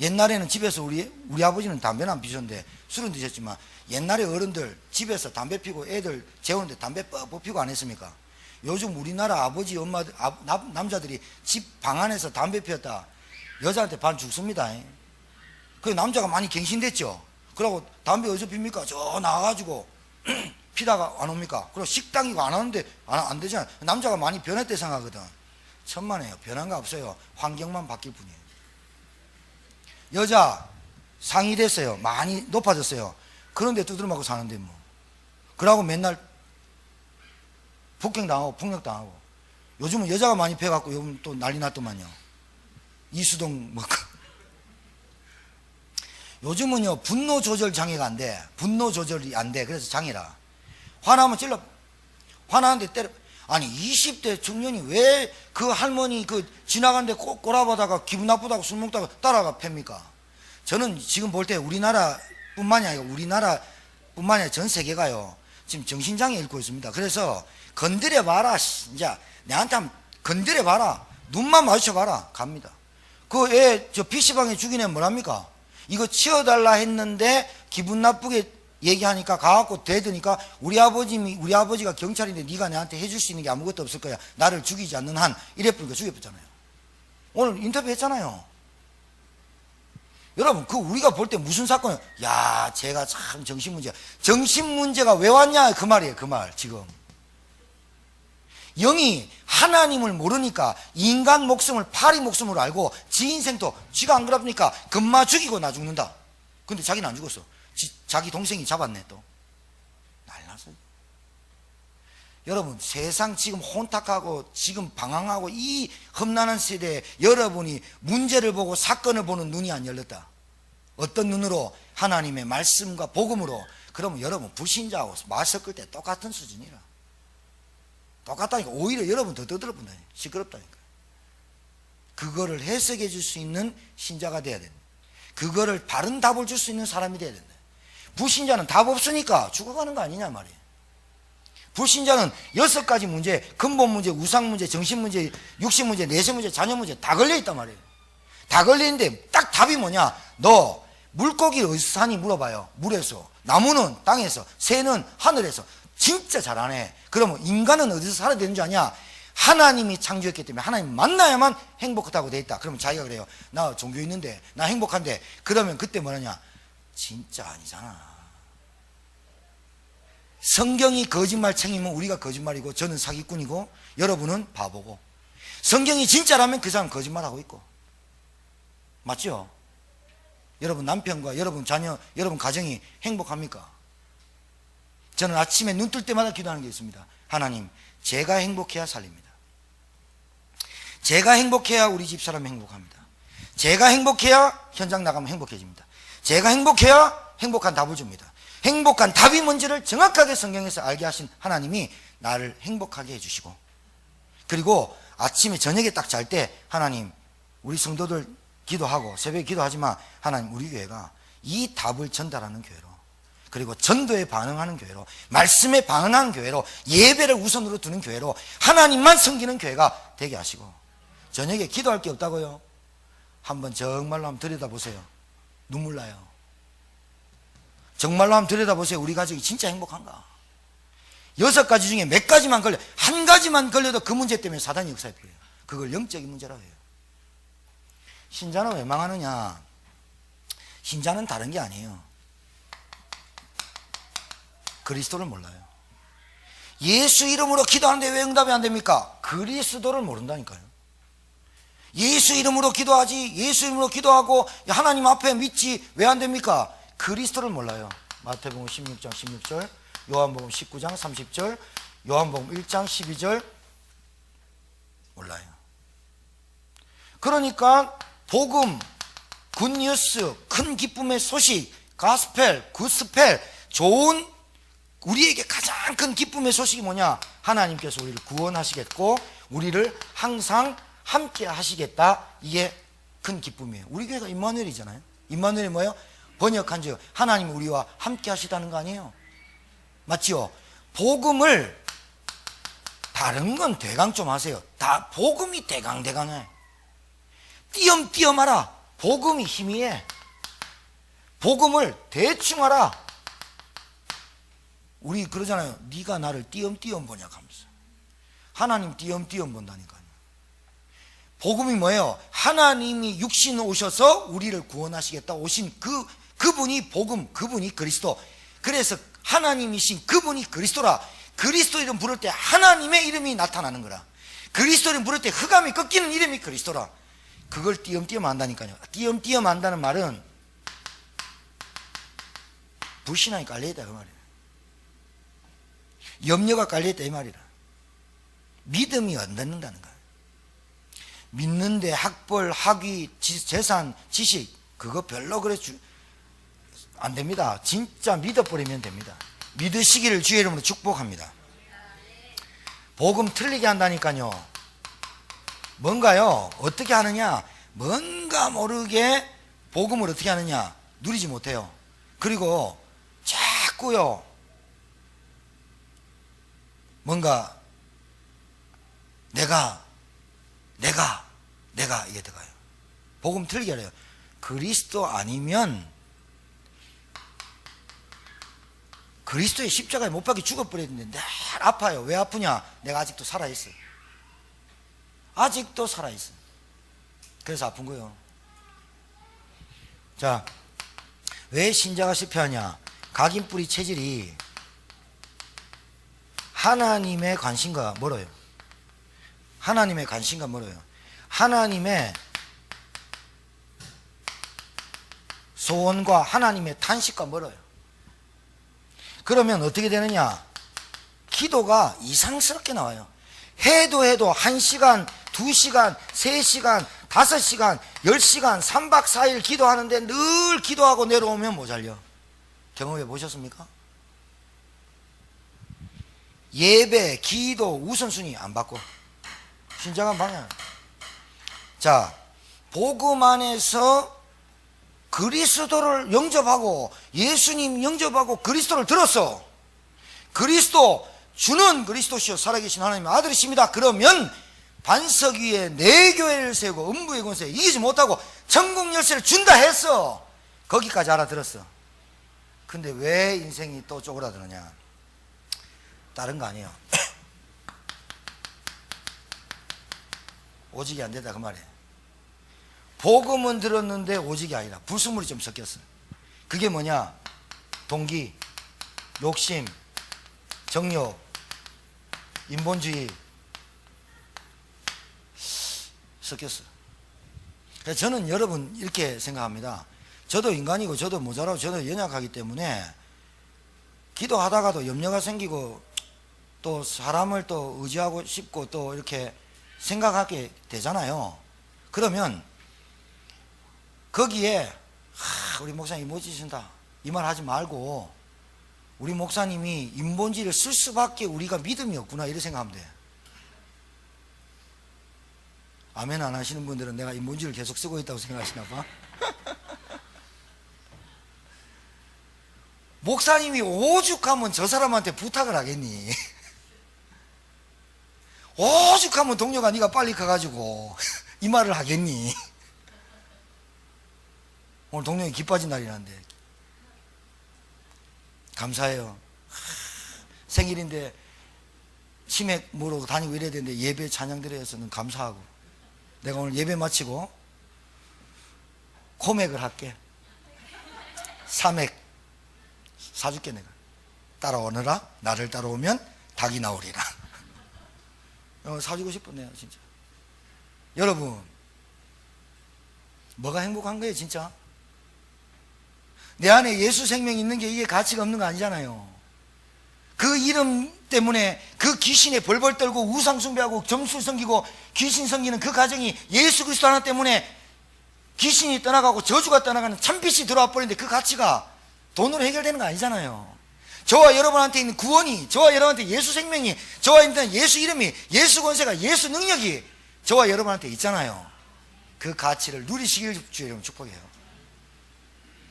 옛날에는 집에서 우리 아버지는 담배는 안 피셨는데 술은 드셨지만 옛날에 어른들 집에서 담배 피고 애들 재우는데 담배 뻑뻑 피고 안 했습니까? 요즘 우리나라 아버지 엄마들 남자들이 집 방 안에서 담배 피웠다 여자한테 반 죽습니다. 그 남자가 많이 갱신됐죠. 그러고 담배 어디서 핍니까? 저 나가가지고 피다가 안 옵니까? 그리고 식당이고 안 하는데 안 되잖아요. 남자가 많이 변했대 생각하거든. 천만에요. 변한 거 없어요. 환경만 바뀔 뿐이에요. 여자 상이 됐어요. 많이 높아졌어요. 그런데 두드려 맞고 사는데 뭐. 그러고 맨날 폭행당하고 폭력당하고. 요즘은 여자가 많이 패갖고 요즘 또 난리 났더만요. 이수동 뭐. 요즘은요 분노 조절 장애가 안 돼. 분노 조절이 안 돼. 그래서 장애라. 화나면 찔러. 화나는데 때려. 아니 20대 청년이 왜 그 할머니 그 지나가는데 꼬라보다가 기분 나쁘다고 술 먹다가 따라가 팹니까? 저는 지금 볼 때 우리나라뿐만이 아니라 우리나라뿐만이 아니라 전 세계가요 지금 정신장애 잃고 있습니다. 그래서 건드려봐라. 이제 내한테 한번 건드려봐라. 눈만 마주쳐봐라. 갑니다. 그 애 저 PC방에 죽인 애 뭐랍니까? 이거 치워달라 했는데 기분 나쁘게 얘기하니까 가갖고 대드니까 우리 아버지가 경찰인데 네가 내한테 해줄 수 있는 게 아무것도 없을 거야. 나를 죽이지 않는 한 이래버리니까 죽여버렸잖아요. 오늘 인터뷰 했잖아요. 여러분 그 우리가 볼 때 무슨 사건이에요? 야 제가 참 정신문제가 왜 왔냐 그 말이에요. 그 말 지금 영이 하나님을 모르니까 인간 목숨을 파리 목숨으로 알고 지 인생도 지가 안 그럽니까? 금마 죽이고 나 죽는다. 근데 자기는 안 죽었어. 자기 동생이 잡았네 또. 날라서. 여러분 세상 지금 혼탁하고 지금 방황하고 이 험난한 세대에 여러분이 문제를 보고 사건을 보는 눈이 안 열렸다. 어떤 눈으로? 하나님의 말씀과 복음으로. 그러면 여러분 불신자하고 말 섞을 때 똑같은 수준이라. 똑같다니까. 오히려 여러분 더 떠들어본다. 시끄럽다니까. 그거를 해석해 줄 수 있는 신자가 돼야 된다. 그거를 바른 답을 줄 수 있는 사람이 돼야 된다. 불신자는 답 없으니까 죽어가는 거 아니냐 말이에요. 불신자는 6가지 문제, 근본 문제, 우상 문제, 정신 문제, 육신 문제, 내세 문제, 자녀 문제 다 걸려있단 말이에요. 다 걸리는데 딱 답이 뭐냐? 너 물고기 어디서 사니 물어봐요. 물에서. 나무는 땅에서. 새는 하늘에서. 진짜 잘하네. 그러면 인간은 어디서 살아야 되는 줄 아냐? 하나님이 창조했기 때문에 하나님 만나야만 행복하다고 돼 있다. 그러면 자기가 그래요. 나 종교 있는데, 나 행복한데. 그러면 그때 뭐냐냐? 진짜 아니잖아. 성경이 거짓말쟁이면 우리가 거짓말이고, 저는 사기꾼이고, 여러분은 바보고. 성경이 진짜라면 그 사람 거짓말하고 있고. 맞죠? 여러분 남편과 여러분 자녀, 여러분 가정이 행복합니까? 저는 아침에 눈 뜰 때마다 기도하는 게 있습니다. 하나님, 제가 행복해야 살립니다. 제가 행복해야 우리 집사람이 행복합니다. 제가 행복해야 현장 나가면 행복해집니다. 제가 행복해야 행복한 답을 줍니다. 행복한 답이 뭔지를 정확하게 성경에서 알게 하신 하나님이 나를 행복하게 해주시고, 그리고 아침에 저녁에 딱 잘 때 하나님, 우리 성도들 기도하고 새벽에 기도하지만 하나님, 우리 교회가 이 답을 전달하는 교회로, 그리고 전도에 반응하는 교회로, 말씀에 반응하는 교회로, 예배를 우선으로 두는 교회로, 하나님만 섬기는 교회가 되게 하시고. 저녁에 기도할 게 없다고요? 한번 정말로 한번 들여다보세요. 눈물 나요. 정말로 한번 들여다보세요. 우리 가족이 진짜 행복한가? 6가지 중에 몇 가지만 걸려, 한 가지만 걸려도 그 문제 때문에 사단이 역사에 필요해요. 그걸 영적인 문제라고 해요. 신자는 왜 망하느냐? 신자는 다른 게 아니에요. 그리스도를 몰라요. 예수 이름으로 기도하는데 왜 응답이 안 됩니까? 그리스도를 모른다니까요. 예수 이름으로 기도하지, 예수 이름으로 기도하고 하나님 앞에 믿지 왜 안 됩니까? 그리스도를 몰라요. 마태복음 16장 16절, 요한복음 19장 30절, 요한복음 1장 12절 몰라요. 그러니까 복음, 굿뉴스, 큰 기쁨의 소식, 가스펠, 굿스펠, 좋은, 우리에게 가장 큰 기쁨의 소식이 뭐냐? 하나님께서 우리를 구원하시겠고 우리를 항상 함께 하시겠다. 이게 큰 기쁨이에요. 우리 교회가 임마누엘이잖아요. 임마누엘이 뭐예요? 번역한 즉 하나님이 우리와 함께 하시다는 거 아니에요? 맞지요? 복음을, 다른 건 대강 좀 하세요. 다 복음이 대강해. 띄엄띄엄 하라. 복음이 힘이해. 복음을 대충 하라. 우리 그러잖아요. 네가 나를 띄엄띄엄 보냐 하면서. 하나님 띄엄띄엄 본다니까요. 복음이 뭐예요? 하나님이 육신 오셔서 우리를 구원하시겠다 오신 그분이 복음, 그분이 그리스도. 그래서 하나님이신 그분이 그리스도라. 그리스도 이름 부를 때 하나님의 이름이 나타나는 거라. 그리스도 이름 부를 때 흑암이 꺾이는 이름이 그리스도라. 그걸 띄엄띄엄 안다니까요. 띄엄띄엄 안다는 말은 불신앙이 깔려있다 그 말이에요. 염려가 깔려있다 이 말이라. 믿음이 안 듣는다는 거예요. 믿는데 학벌, 학위, 재산, 지식 그거 별로 그래 안 됩니다. 진짜 믿어버리면 됩니다. 믿으시기를 주의 이름으로 축복합니다. 복음 틀리게 한다니까요. 뭔가요? 어떻게 하느냐? 뭔가 모르게 복음을 어떻게 하느냐? 누리지 못해요. 그리고 자꾸요 뭔가 내가 이게 들어가요. 복음 틀리게 하래요. 그리스도 아니면 그리스도의 십자가에 못 박혀 죽어버렸는데 늘 아파요. 왜 아프냐? 내가 아직도 살아있어요. 아직도 살아있어요. 그래서 아픈 거예요. 자, 왜 신자가 실패하냐? 각인뿌리 체질이 하나님의 관심과 멀어요. 하나님의 관심과 멀어요. 하나님의 소원과 하나님의 탄식과 멀어요. 그러면 어떻게 되느냐? 기도가 이상스럽게 나와요. 해도 1시간, 2시간, 3시간, 5시간, 10시간, 3박 4일 기도하는데 늘 기도하고 내려오면 모자려. 경험해 보셨습니까? 예배, 기도 우선순위 안 바꿔. 신장한 방향. 자, 복음 안에서 그리스도를 영접하고 예수님 영접하고 그리스도를 들었어. 그리스도 주는 그리스도시요 살아계신 하나님의 아들이십니다. 그러면 반석 위에 내 교회를 세우고 음부의 권세에 이기지 못하고 천국 열쇠를 준다 했어. 거기까지 알아들었어. 근데 왜 인생이 또 쪼그라드느냐? 다른 거 아니에요. 오직이 안 되다 그 말이에요. 복음은 들었는데 오직이 아니라 불순물이 좀 섞였어. 그게 뭐냐? 동기, 욕심, 정욕, 인본주의 섞였어. 그래서 저는 여러분 이렇게 생각합니다. 저도 인간이고 저도 모자라고 저도 연약하기 때문에 기도하다가도 염려가 생기고 또 사람을 또 의지하고 싶고 또 이렇게 생각하게 되잖아요. 그러면 거기에 우리 목사님 멋지신다 이 말 하지 말고 우리 목사님이 인본주의를 쓸 수밖에 우리가 믿음이 없구나 이렇게 생각하면 돼. 아멘 안 하시는 분들은 내가 인본주의를 계속 쓰고 있다고 생각하시나 봐. 목사님이 오죽하면 저 사람한테 부탁을 하겠니? 오죽하면 동료가 네가 빨리 가가지고 이 말을 하겠니? 오늘 동료가 기뻐진 날이라는데 감사해요. 생일인데 치맥 모르고 다니고 이래야 되는데 예배 찬양 드려서는 감사하고 내가 오늘 예배 마치고 코맥을 할게. 사맥 사줄게. 내가 따라오너라. 나를 따라오면 닭이 나오리라. 사주고 싶었네요 진짜. 여러분 뭐가 행복한 거예요 진짜? 내 안에 예수 생명이 있는 게 이게 가치가 없는 거 아니잖아요. 그 이름 때문에 그 귀신에 벌벌 떨고 우상 숭배하고 점수 섬기고 귀신 섬기는 그 가정이 예수 그리스도 하나 때문에 귀신이 떠나가고 저주가 떠나가는 참빛이 들어와 버리는데 그 가치가 돈으로 해결되는 거 아니잖아요. 저와 여러분한테 있는 구원이, 저와 여러분한테 예수 생명이, 저와 있는 예수 이름이, 예수 권세가, 예수 능력이 저와 여러분한테 있잖아요. 그 가치를 누리시길 주의 이름 축복해요.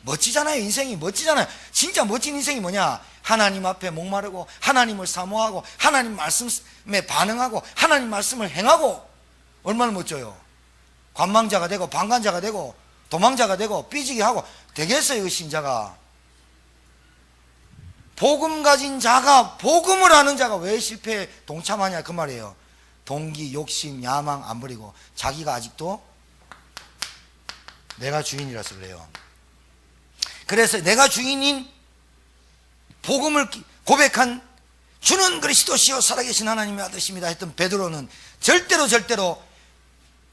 멋지잖아요. 인생이 멋지잖아요. 진짜 멋진 인생이 뭐냐? 하나님 앞에 목마르고 하나님을 사모하고 하나님 말씀에 반응하고 하나님 말씀을 행하고 얼마나 멋져요. 관망자가 되고 방관자가 되고 도망자가 되고 삐지게 하고 되겠어요. 그 신자가. 복음 가진 자가, 복음을 아는 자가 왜 실패에 동참하냐 그 말이에요. 동기, 욕심, 야망 안 버리고 자기가 아직도 내가 주인이라서 그래요. 그래서 내가 주인인 복음을 고백한 주는 그리스도시요 살아계신 하나님의 아들이십니다 했던 베드로는 절대로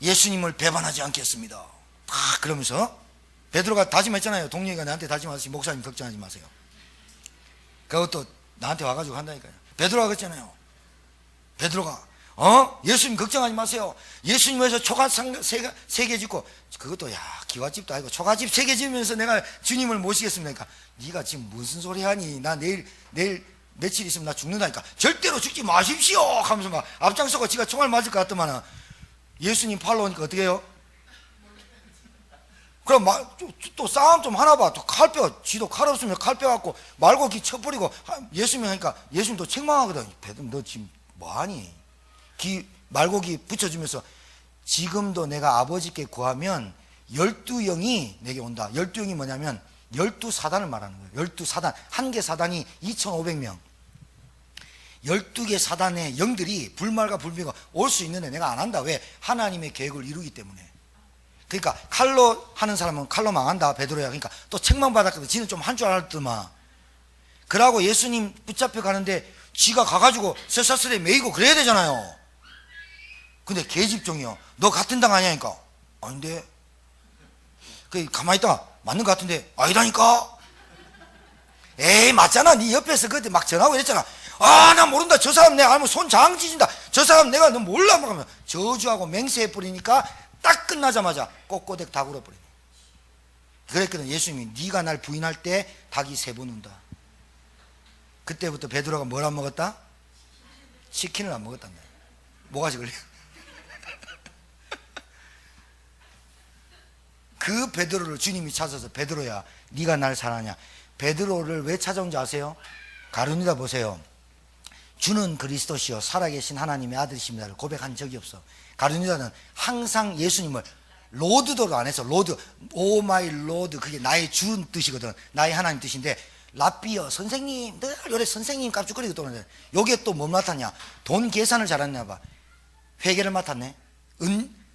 예수님을 배반하지 않겠습니다. 그러면서 베드로가 다짐했잖아요. 동료가 나한테 다짐하듯이 목사님 걱정하지 마세요. 그것도 나한테 와가지고 한다니까요. 베드로가 그랬잖아요. 베드로가 예수님 걱정하지 마세요. 예수님 위해서 초가 3개 짓고 그것도 기와집도 아니고 초가집 3개 지으면서 내가 주님을 모시겠습니까? 네가 지금 무슨 소리 하니? 나 내일 며칠 있으면 나 죽는다니까. 절대로 죽지 마십시오 하면서 막 앞장서고 지가 총알 맞을 것 같더만 예수님 팔로 오니까 어떻게 해요? 그럼 또 싸움 좀 하나 봐. 또 칼뼈, 지도 칼 없으면 칼 빼갖고 말고 기 쳐버리고 예수님 하니까 예수님 또 책망하거든. 베드로 너 지금 뭐하니? 말고기 붙여주면서 지금도 내가 아버지께 구하면 12영이 내게 온다. 12영이 뭐냐면 12사단을 말하는 거예요. 12사단. 한 개 사단이 2500명. 12개 사단의 영들이 불말과 불비가 올 수 있는데 내가 안 한다. 왜? 하나님의 계획을 이루기 때문에. 그러니까 칼로 하는 사람은 칼로 망한다. 베드로야. 그러니까 또 책망받았거든. 지는 좀 한 줄 알았더만. 그러고 예수님 붙잡혀 가는데 지가 가가지고 쇠사슬에 매이고 그래야 되잖아요. 근데 계집종이요. 너 같은 당 아니냐니까. 아닌데. 가만히 있다. 맞는 것 같은데 아니라니까. 에이 맞잖아. 네 옆에서 그때 막 전화하고 이랬잖아. 나 모른다. 저 사람 내가 알면 손 장 찢는다. 저 사람 내가 너 몰라. 막 하면 저주하고 맹세해 버리니까 딱 끝나자마자 꼬꼬댁 닭 울어버리네. 그랬거든. 예수님이 네가 날 부인할 때 닭이 3번 운다. 그때부터 베드로가 뭘 안 먹었다? 치킨을 안 먹었단다. 뭐가지 걸려? 그 베드로를 주님이 찾아서 베드로야 네가 날 사랑하냐. 베드로를 왜 찾아온지 아세요? 가룟유다 보세요. 주는 그리스도시요 살아계신 하나님의 아들이십니다를 고백한 적이 없어. 가룟유다는 항상 예수님을 로드도로 안 해서 로드, 오 마이 로드, 그게 나의 주 뜻이거든. 나의 하나님 뜻인데 라비어 선생님 늘 요래 선생님 깝죽거리고 떠오는데 요게 또 뭐 맡았냐. 돈 계산을 잘했나 봐. 회계를 맡았네.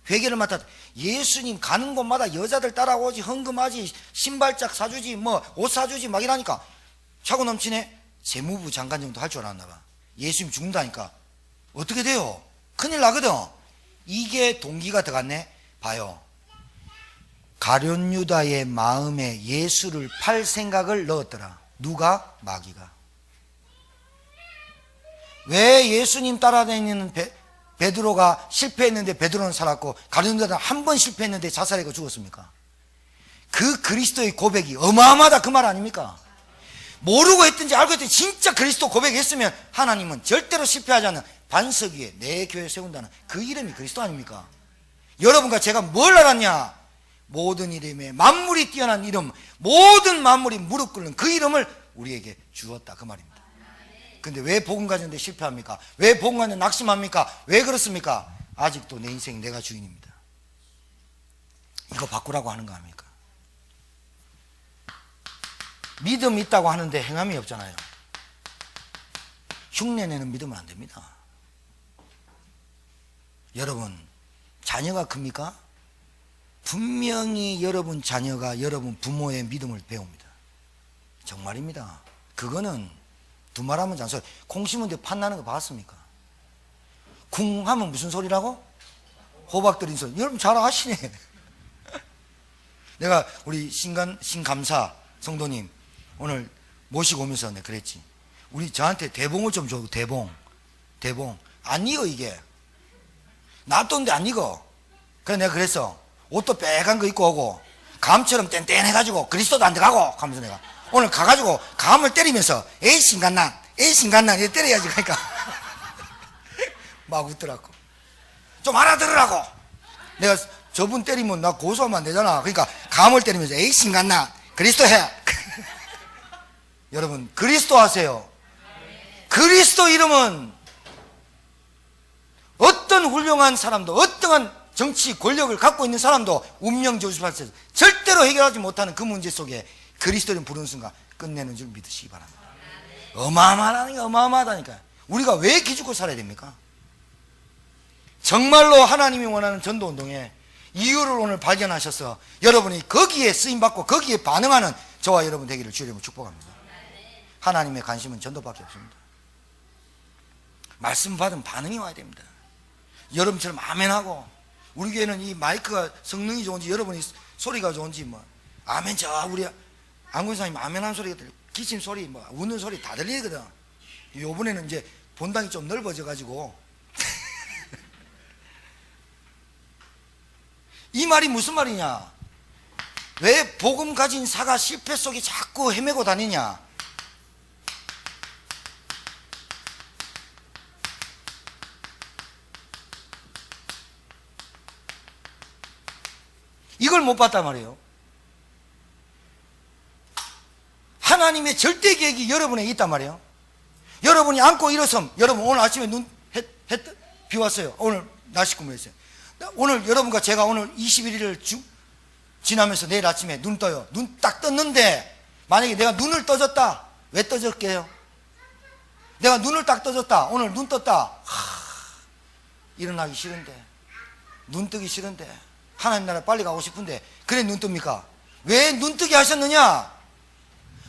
회계를 맡았. 예수님 가는 곳마다 여자들 따라오지, 헌금하지, 신발짝 사주지, 뭐 옷 사주지 막 이러니까 차고 넘치네. 재무부 장관 정도 할 줄 알았나 봐. 예수님 죽는다니까 어떻게 돼요? 큰일 나거든. 이게 동기가 들어갔네. 봐요. 가룟유다의 마음에 예수를 팔 생각을 넣었더라. 누가? 마귀가. 왜 예수님 따라다니는 베드로가 실패했는데 베드로는 살았고 가룟유다는 한 번 실패했는데 자살하고 죽었습니까? 그 그리스도의 고백이 어마어마하다 그 말 아닙니까? 모르고 했든지 알고 했든지 진짜 그리스도 고백했으면 하나님은 절대로 실패하지 않는 반석 위에 내 교회 세운다는 그 이름이 그리스도 아닙니까? 여러분과 제가 뭘 알았냐? 모든 이름에 만물이 뛰어난 이름, 모든 만물이 무릎 꿇는 그 이름을 우리에게 주었다 그 말입니다. 근데 왜 복음 가졌는데 실패합니까? 왜 복음 가졌는데 낙심합니까? 왜 그렇습니까? 아직도 내 인생 내가 주인입니다. 이거 바꾸라고 하는 거 아닙니까? 믿음 있다고 하는데 행함이 없잖아요. 흉내내는 믿음은 안 됩니다. 여러분 자녀가 큽니까? 분명히 여러분 자녀가 여러분 부모의 믿음을 배웁니다. 정말입니다. 그거는 두말하면 잔소리. 콩 심은데 팥 나는 거 봤습니까? 쿵 하면 무슨 소리라고? 호박 들인 소리. 여러분 잘 아시네. 내가 우리 신감사 성도님 오늘 모시고 오면서 내가 그랬지. 우리 저한테 대봉을 좀 줘. 대봉 안 익어 이게. 놔뒀는데 안 익어. 그래서 내가 그랬어. 옷도 빼간 거 입고 오고 감처럼 뗀뗀해가지고 그리스도도 안 들어가고 하면서 내가 오늘 가가지고 감을 때리면서 에이 신간난 이래 때려야지. 그러니까 막 웃더라고. 좀 알아들으라고. 내가 저분 때리면 나 고소하면 안 되잖아. 그러니까 감을 때리면서 에이 신간난 그리스도 해. 여러분 그리스도 하세요. 그리스도 이름은 어떤 훌륭한 사람도 어떠한 정치 권력을 갖고 있는 사람도 운명 조집할때 절대로 해결하지 못하는 그 문제 속에 그리스도 이름 부르는 순간 끝내는 줄 믿으시기 바랍니다. 어마어마하다니까. 우리가 왜 기죽고 살아야 됩니까? 정말로 하나님이 원하는 전도운동에 이유를 오늘 발견하셔서 여러분이 거기에 쓰임받고 거기에 반응하는 저와 여러분 되기를 주의 이름으로 축복합니다. 하나님의 관심은 전도밖에 없습니다. 말씀 받으면 반응이 와야 됩니다. 여러분처럼 아멘하고, 우리 교회는 이 마이크가 성능이 좋은지 여러분이 소리가 좋은지 뭐 아멘 저 우리 안군사님 아멘하는 소리가 들려. 기침 소리 뭐 웃는 소리 다 들리거든. 요번에는 이제 본당이 좀 넓어져 가지고 이 말이 무슨 말이냐? 왜 복음 가진 사가 실패 속에 자꾸 헤매고 다니냐? 이걸 못 봤단 말이에요. 하나님의 절대 계획이 여러분에 있단 말이에요. 여러분이 앉고 일어섬. 여러분 오늘 아침에 비 왔어요. 오늘 날씨 꾸며있어요. 오늘 여러분과 제가 오늘 21일을 지나면서 내일 아침에 눈 떠요. 눈 딱 떴는데 만약에 내가 눈을 떠졌다. 왜 떠졌게요? 내가 눈을 딱 떠졌다. 오늘 눈 떴다. 일어나기 싫은데, 눈 뜨기 싫은데, 하나님 나라 빨리 가고 싶은데 그래 눈 뜹니까? 왜 눈 뜨게 하셨느냐?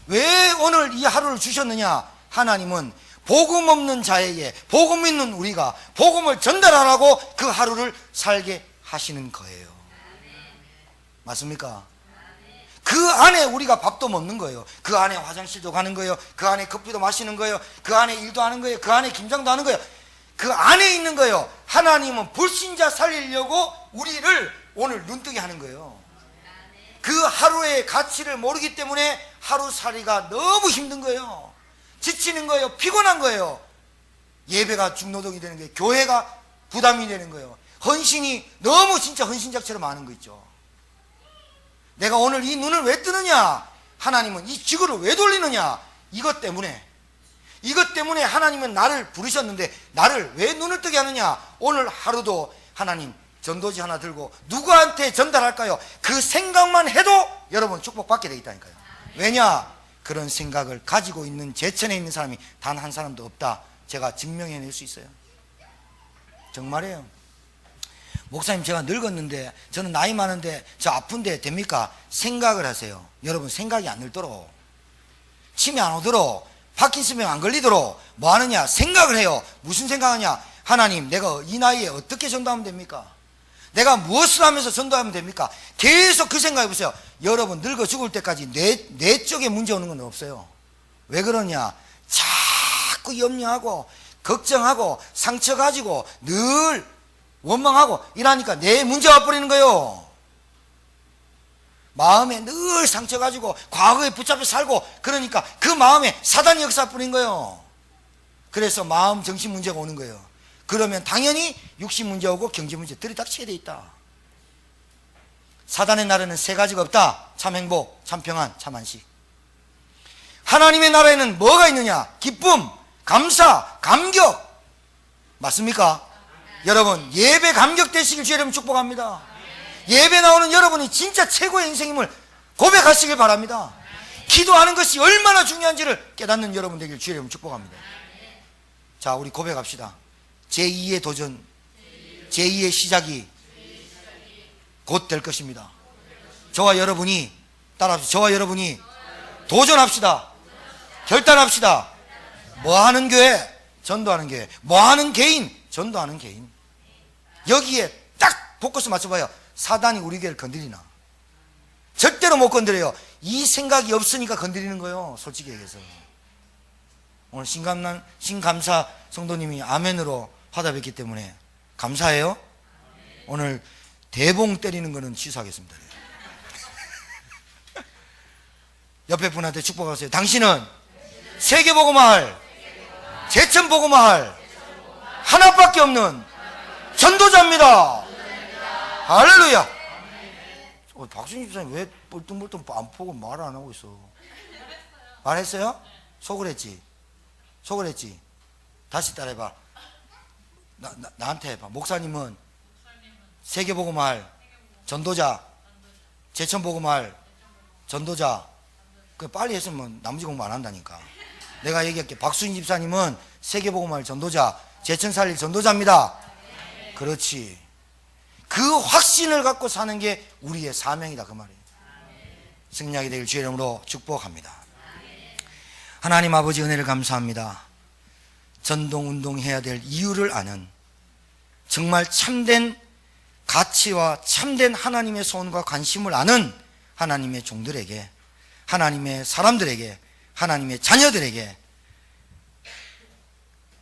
왜 오늘 이 하루를 주셨느냐? 하나님은 복음 없는 자에게 복음 있는 우리가 복음을 전달하라고 그 하루를 살게 하시는 거예요. 맞습니까? 그 안에 우리가 밥도 먹는 거예요. 그 안에 화장실도 가는 거예요. 그 안에 커피도 마시는 거예요. 그 안에 일도 하는 거예요. 그 안에 김장도 하는 거예요. 그 안에 있는 거예요. 하나님은 불신자 살리려고 우리를 오늘 눈뜨게 하는 거예요. 그 하루의 가치를 모르기 때문에 하루살이가 너무 힘든 거예요. 지치는 거예요. 피곤한 거예요. 예배가 중노동이 되는 거예요. 교회가 부담이 되는 거예요. 헌신이 너무 진짜 헌신작처럼 하는 거 있죠. 내가 오늘 이 눈을 왜 뜨느냐? 하나님은 이 지구를 왜 돌리느냐? 이것 때문에 하나님은 나를 부르셨는데 나를 왜 눈을 뜨게 하느냐? 오늘 하루도 하나님 전도지 하나 들고 누구한테 전달할까요? 그 생각만 해도 여러분 축복받게 돼 있다니까요. 왜냐? 그런 생각을 가지고 있는 제천에 있는 사람이 단 한 사람도 없다. 제가 증명해낼 수 있어요. 정말이에요. 목사님, 제가 늙었는데, 저는 나이 많은데 저 아픈데 됩니까? 생각을 하세요. 여러분, 생각이 안 늘도록, 치매 안 오도록, 파킨슨병 안 걸리도록 뭐 하느냐? 생각을 해요. 무슨 생각하냐? 하나님, 내가 이 나이에 어떻게 전도하면 됩니까? 내가 무엇을 하면서 전도하면 됩니까? 계속 그 생각해 보세요. 여러분, 늙어 죽을 때까지 뇌 쪽에 문제 오는 건 없어요. 왜 그러냐? 자꾸 염려하고 걱정하고 상처 가지고 늘 원망하고 이러니까 내 문제가 와버리는 거예요. 마음에 늘 상처 가지고 과거에 붙잡혀 살고, 그러니까 그 마음에 사단이 역사 뿌린 거예요. 그래서 마음 정신 문제가 오는 거예요. 그러면 당연히 육신 문제 오고 경제 문제 들이닥치게 돼 있다. 사단의 나라는 세 가지가 없다. 참 행복, 참 평안, 참 안식. 하나님의 나라에는 뭐가 있느냐? 기쁨, 감사, 감격. 맞습니까? 여러분, 예배 감격되시길 주의 이름으로 축복합니다. 예배 나오는 여러분이 진짜 최고의 인생임을 고백하시길 바랍니다. 기도하는 것이 얼마나 중요한지를 깨닫는 여러분 되길 주의 이름으로 축복합니다. 자, 우리 고백합시다. 제2의 도전, 제2의 시작이 곧 될 것입니다. 저와 여러분이 따라합시다. 저와 여러분이 도전합시다. 결단합시다. 뭐하는 교회? 전도하는 교회. 뭐하는 개인? 전도하는 개인. 여기에 딱 포커스 맞춰봐요. 사단이 우리 교회를 건드리나? 절대로 못 건드려요. 이 생각이 없으니까 건드리는 거예요. 솔직히 얘기해서. 오늘 신감사 성도님이 아멘으로 화답했기 때문에 감사해요. 오늘 대봉 때리는 거는 취소하겠습니다. 옆에 분한테 축복하세요. 당신은 세계복음화할, 제천복음화할 하나밖에 없는 전도자입니다. 할렐루야. 박순희 집사님 왜 뻘뚱뻘뚱 안 보고 말을 안 하고 있어? 말했어요? 속을 했지? 속을 했지? 다시 따라해봐. 나한테 해봐. 목사님은 세계복음화할 전도자, 제천복음화할 전도자. 그 빨리 했으면 나머지 공부 안 한다니까. 내가 얘기할게. 박수인 집사님은 세계복음화할 전도자, 제천 살릴 전도자입니다. 그렇지. 그 확신을 갖고 사는 게 우리의 사명이다, 그 말이에요. 승리하게 되길 주의 이름으로 축복합니다. 하나님 아버지, 은혜를 감사합니다. 전동운동해야 될 이유를 아는, 정말 참된 가치와 참된 하나님의 소원과 관심을 아는 하나님의 종들에게, 하나님의 사람들에게, 하나님의 자녀들에게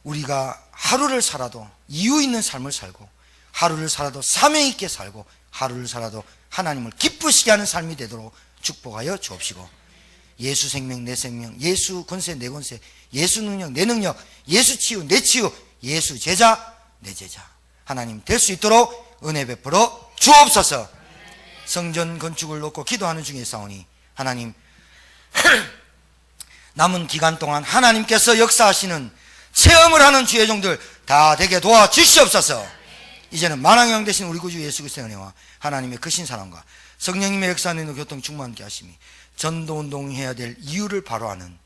우리가 하루를 살아도 이유 있는 삶을 살고, 하루를 살아도 사명 있게 살고, 하루를 살아도 하나님을 기쁘시게 하는 삶이 되도록 축복하여 주옵시고, 예수 생명 내 생명, 예수 권세 내 권세, 예수 능력 내 능력, 예수 치유 내 치유, 예수 제자 내 제자 하나님 될 수 있도록 은혜 베풀어 주옵소서. 성전 건축을 놓고 기도하는 중에 있사오니 하나님 남은 기간 동안 하나님께서 역사하시는 체험을 하는 주의 종들 다 되게 도와주시옵소서. 이제는 만왕의 되신 우리 구주 예수 그리스도의 은혜와 하나님의 크신 사랑과 성령님의 역사하는 교통 충만케 하심이 전도운동해야 될 이유를 바로 아는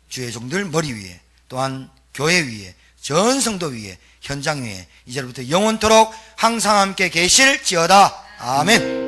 주의 종들 머리 위에, 또한 교회 위에, 전 성도 위에, 현장 위에 이제부터 영원토록 항상 함께 계실지어다. 아멘.